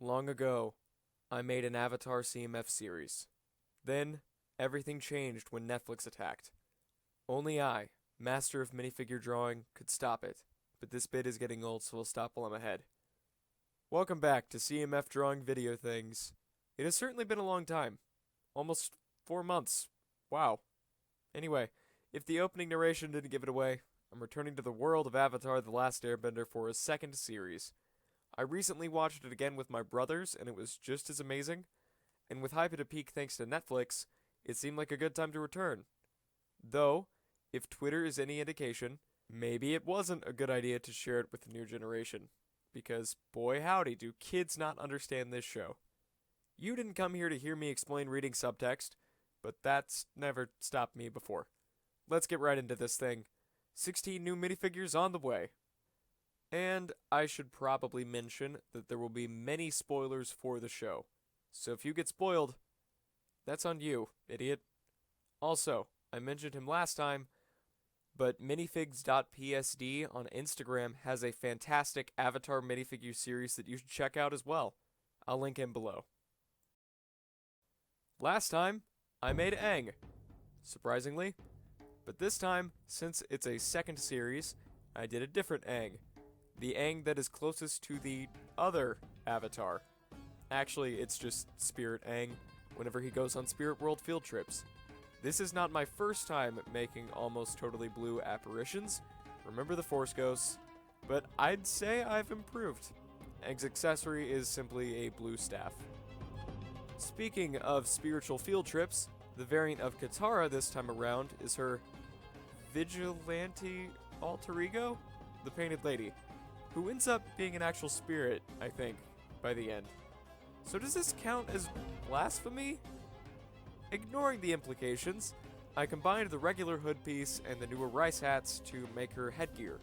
Long ago, I made an Avatar CMF series. Then, everything changed when Netflix attacked. Only I, master of minifigure drawing, could stop it, but this bit is getting old, so we'll stop while I'm ahead. Welcome back to CMF Drawing Video Things. It has certainly been a long time. Almost 4 months. Wow. Anyway, if the opening narration didn't give it away, I'm returning to the world of Avatar The Last Airbender for a second series. I recently watched it again with my brothers, and it was just as amazing. And with hype at a peak thanks to Netflix, it seemed like a good time to return. Though, if Twitter is any indication, maybe it wasn't a good idea to share it with the new generation. Because, boy howdy, do kids not understand this show. You didn't come here to hear me explain reading subtext, but that's never stopped me before. Let's get right into this thing. 16 new minifigures on the way. And I should probably mention that there will be many spoilers for the show. So if you get spoiled, that's on you, idiot. Also, I mentioned him last time, but minifigs.psd on Instagram has a fantastic Avatar minifigure series that you should check out as well. I'll link him below. Last time, I made Aang. Surprisingly. But this time, since it's a second series, I did a different Aang. The Aang that is closest to the other Avatar. Actually, it's just Spirit Aang whenever he goes on Spirit World field trips. This is not my first time making almost totally blue apparitions. Remember the Force Ghosts. But I'd say I've improved. Aang's accessory is simply a blue staff. Speaking of spiritual field trips, the variant of Katara this time around is her vigilante alter ego? The Painted Lady, who ends up being an actual spirit, I think, by the end. So does this count as blasphemy? Ignoring the implications, I combined the regular hood piece and the newer rice hats to make her headgear,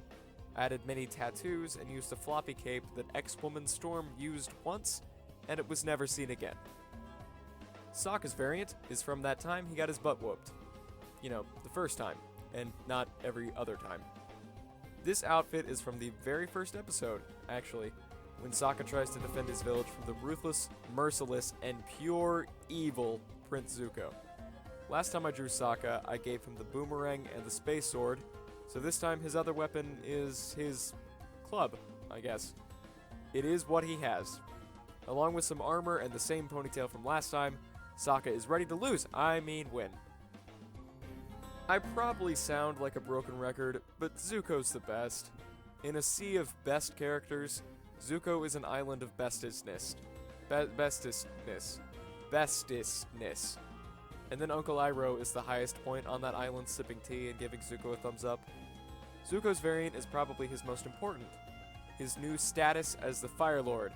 added many tattoos, and used a floppy cape that X-Woman Storm used once, and it was never seen again. Sokka's variant is from that time he got his butt whooped. You know, the first time, and not every other time. This outfit is from the very first episode, actually, when Sokka tries to defend his village from the ruthless, merciless, and pure evil Prince Zuko. Last time I drew Sokka, I gave him the boomerang and the space sword, so this time his other weapon is his club, I guess. It is what he has. Along with some armor and the same ponytail from last time, Sokka is ready to lose, I mean win. I probably sound like a broken record, but Zuko's the best. In a sea of best characters, Zuko is an island of bestestness. Bestestness. And then Uncle Iroh is the highest point on that island sipping tea and giving Zuko a thumbs up. Zuko's variant is probably his most important. His new status as the Fire Lord.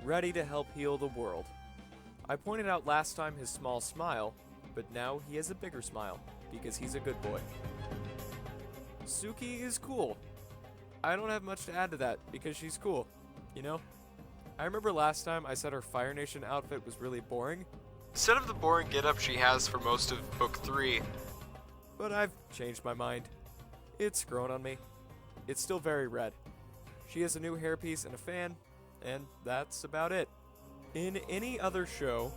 Ready to help heal the world. I pointed out last time his small smile, but now he has a bigger smile, because he's a good boy. Suki is cool. I don't have much to add to that, because she's cool, you know? I remember last time I said her Fire Nation outfit was really boring, instead of the boring getup she has for most of Book 3. But I've changed my mind. It's grown on me. It's still very red. She has a new hairpiece and a fan, and that's about it. In any other show,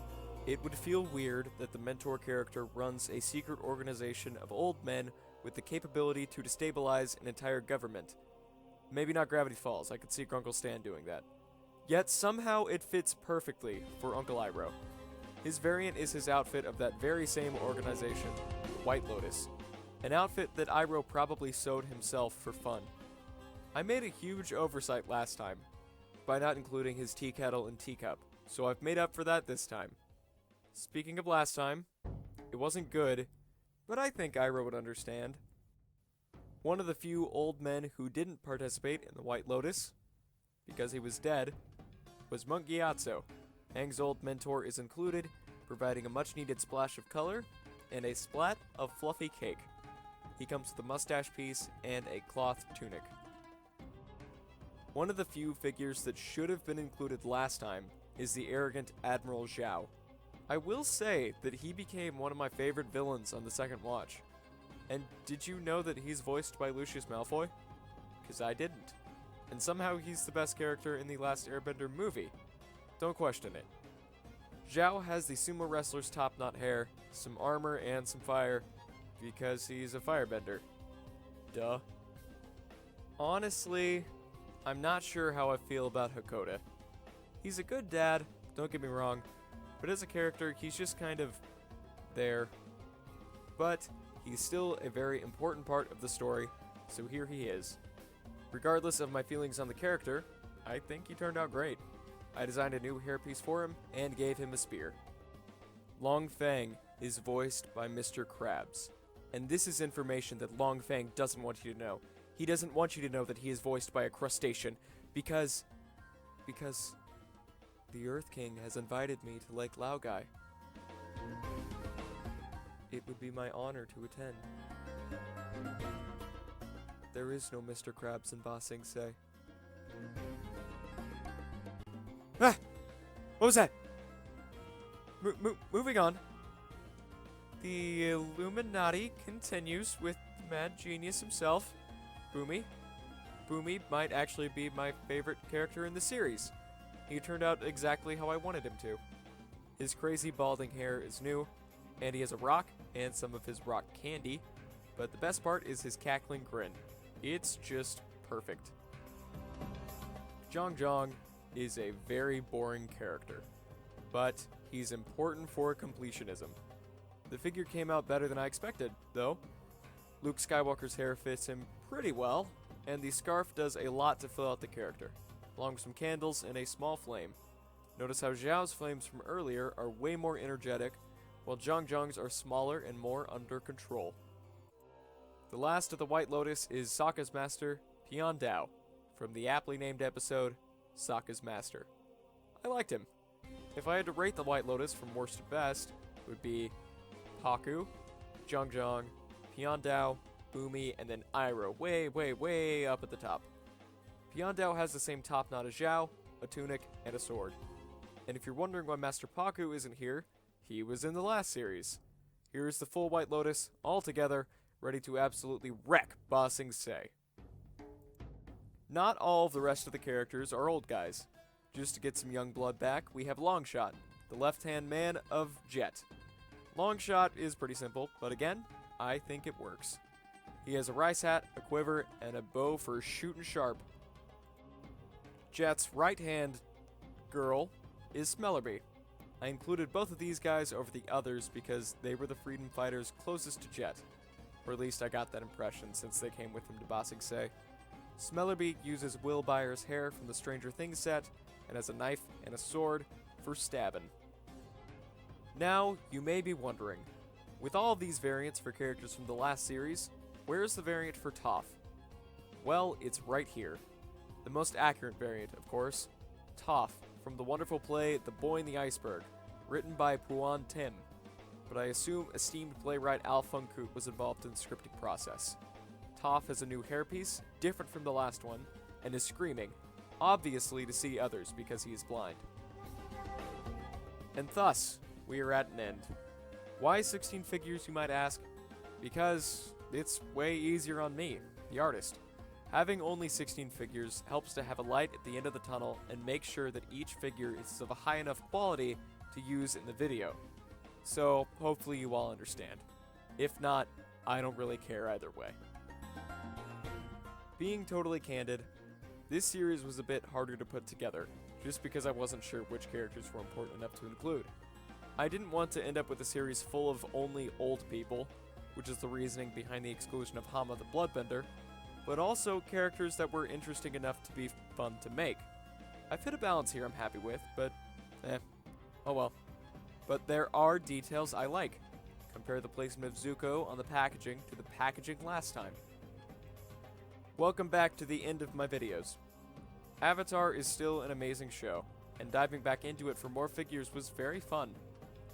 it would feel weird that the mentor character runs a secret organization of old men with the capability to destabilize an entire government. Maybe not Gravity Falls, I could see Grunkle Stan doing that. Yet somehow it fits perfectly for Uncle Iroh. His variant is his outfit of that very same organization, the White Lotus, an outfit that Iroh probably sewed himself for fun. I made a huge oversight last time, by not including his tea kettle and teacup, so I've made up for that this time. Speaking of last time, it wasn't good, but I think Iroh would understand. One of the few old men who didn't participate in the White Lotus, because he was dead, was Monk Gyatzo. Aang's old mentor is included, providing a much-needed splash of color and a splat of fluffy cake. He comes with a mustache piece and a cloth tunic. One of the few figures that should have been included last time is the arrogant Admiral Zhao. I will say that he became one of my favorite villains on the second watch. And did you know that he's voiced by Lucius Malfoy? 'Cause I didn't. And somehow he's the best character in the Last Airbender movie. don't question it. Zhao has the sumo wrestler's top knot hair, some armor, and some fire, because he's a firebender. Duh. Honestly, I'm not sure how I feel about Hakoda. He's a good dad, don't get me wrong, but as a character, he's just kind of there. But he's still a very important part of the story, so here he is. Regardless of my feelings on the character, I think he turned out great. I designed a new hairpiece for him and gave him a spear. Long Feng is voiced by Mr. Krabs. And this is information that Long Feng doesn't want you to know. He doesn't want you to know that he is voiced by a crustacean because the Earth King has invited me to Lake Laogai. It would be my honor to attend. There is no Mr. Krabs in Ba Sing Se. Ah! What was that? Moving on. The Illuminati continues with the mad genius himself, Bumi. Bumi might actually be my favorite character in the series. He turned out exactly how I wanted him to. His crazy balding hair is new, and he has a rock and some of his rock candy, but the best part is his cackling grin. It's just perfect. Jeong is a very boring character, but he's important for completionism. The figure came out better than I expected, though. Luke Skywalker's hair fits him pretty well, and the scarf does a lot to fill out the character, along with some candles and a small flame. Notice how Zhao's flames from earlier are way more energetic, while Jeong's are smaller and more under control. The last of the White Lotus is Sokka's master, Piandao, from the aptly named episode, Sokka's Master. I liked him. If I had to rate the White Lotus from worst to best, it would be Haku, Jeong, Piandao, Bumi, and then Iroh, way up at the top. Piandao has the same top knot as Zhao, a tunic, and a sword. And if you're wondering why Master Pakku isn't here, he was in the last series. Here's the full White Lotus, all together, ready to absolutely wreck Ba Sing Se. Not all of the rest of the characters are old guys. Just to get some young blood back, we have Longshot, the left-hand man of Jet. Longshot is pretty simple, but again, I think it works. He has a rice hat, a quiver, and a bow for shooting sharp. Jet's right-hand girl is Smellerbee. I included both of these guys over the others because they were the freedom fighters closest to Jet. Or at least I got that impression since they came with him to Ba Sing Se. Smellerbee uses Will Byers' hair from the Stranger Things set and has a knife and a sword for stabbing. Now, you may be wondering, with all of these variants for characters from the last series, where's the variant for Toph? Well, it's right here. The most accurate variant, of course, Toph, from the wonderful play The Boy in the Iceberg, written by Puan Tim, but I assume esteemed playwright Al Funkut was involved in the scripting process. Toph has a new hairpiece, different from the last one, and is screaming, obviously to see others because he is blind. And thus, we are at an end. Why 16 figures, you might ask? Because it's way easier on me, the artist. Having only 16 figures helps to have a light at the end of the tunnel and make sure that each figure is of a high enough quality to use in the video. So, hopefully you all understand. If not, I don't really care either way. Being totally candid, this series was a bit harder to put together, just because I wasn't sure which characters were important enough to include. I didn't want to end up with a series full of only old people, which is the reasoning behind the exclusion of Hama the Bloodbender, but also characters that were interesting enough to be fun to make. I've hit a balance here I'm happy with, but oh well. But there are details I like. Compare the placement of Zuko on the packaging to the packaging last time. Welcome back to the end of my videos. Avatar is still an amazing show, and diving back into it for more figures was very fun.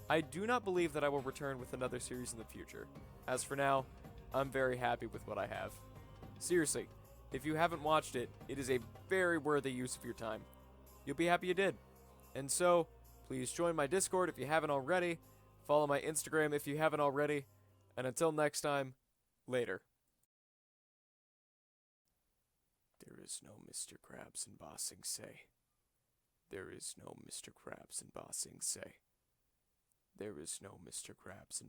I do not believe that I will return with another series in the future. As for now, I'm very happy with what I have. Seriously, if you haven't watched it, it is a very worthy use of your time. You'll be happy you did. And so, please join my Discord if you haven't already, follow my Instagram if you haven't already, and until next time, later. There is no Mr. Krabs in Ba Sing Se. There is no Mr. Krabs in Ba Sing Se. There is no Mr. Krabs in